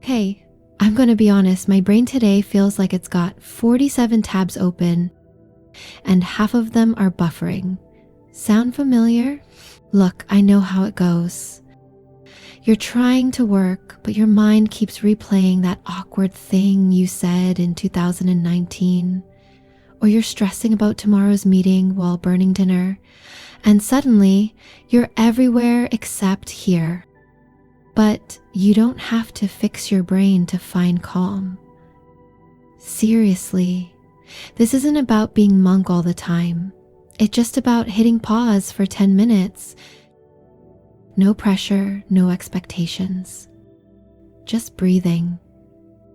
Hey, I'm going to be honest, my brain today feels like it's got 47 tabs open and half of them are buffering. Sound familiar? Look, I know how it goes. You're trying to work, but your mind keeps replaying that awkward thing you said in 2019. Or you're stressing about tomorrow's meeting while burning dinner, and suddenly you're everywhere except here. But you don't have to fix your brain to find calm. Seriously, this isn't about being monk all the time. It's just about hitting pause for 10 minutes. No pressure, no expectations. Just breathing.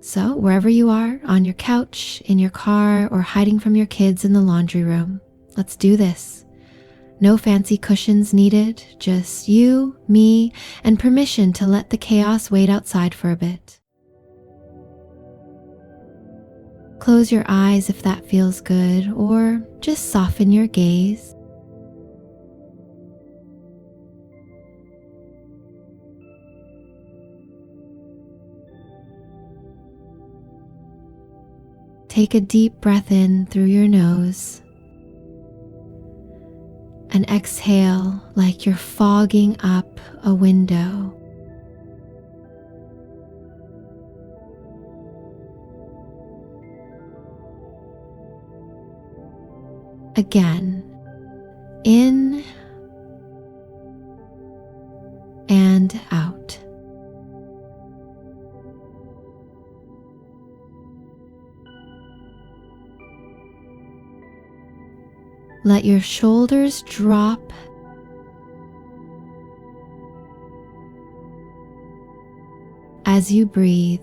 So wherever you are, on your couch, in your car, or hiding from your kids in the laundry room, let's do this. No fancy cushions needed, just you, me, and permission to let the chaos wait outside for a bit. Close your eyes if that feels good, or just soften your gaze. Take a deep breath in through your nose and exhale like you're fogging up a window. Again, in and out. Let your shoulders drop as you breathe.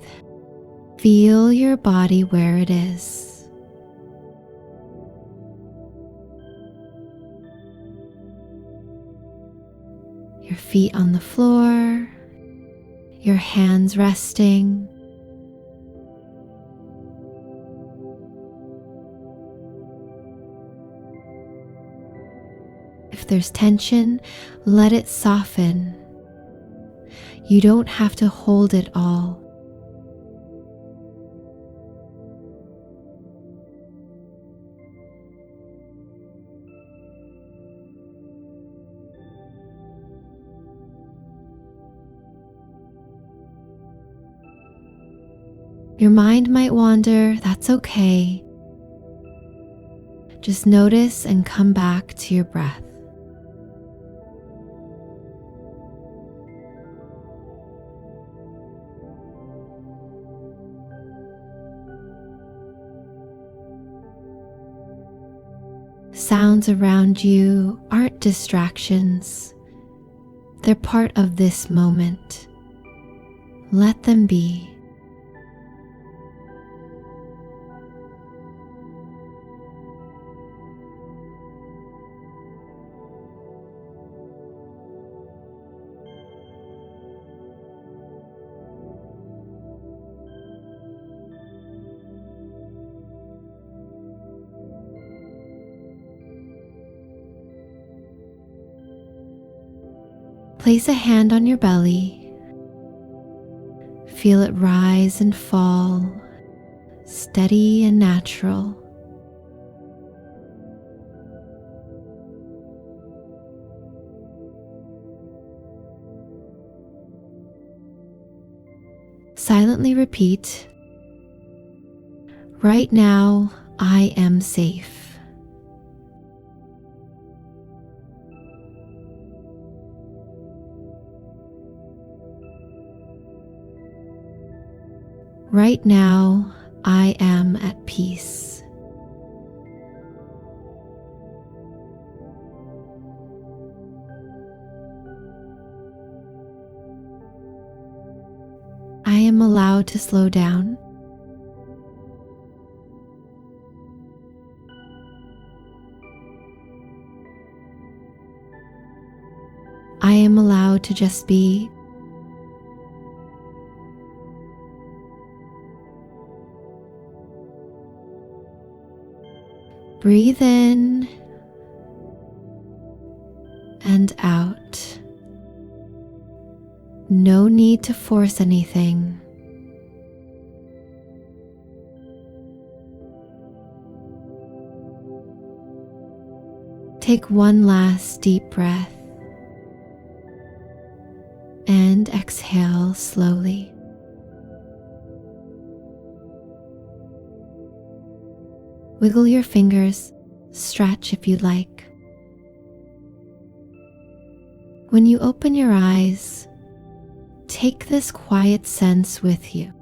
Feel your body where it is. Your feet on the floor, your hands resting. If there's tension, let it soften. You don't have to hold it all. Your mind might wander, that's okay. Just notice and come back to your breath. Sounds around you aren't distractions. They're part of this moment. Let them be. Place a hand on your belly. Feel it rise and fall, steady and natural. Silently repeat, right now I am safe. Right now, I am at peace. I am allowed to slow down. I am allowed to just be. Breathe in and out. No need to force anything, Take one last deep breath and exhale slowly. Wiggle your fingers, stretch if you'd like. When you open your eyes, take this quiet sense with you.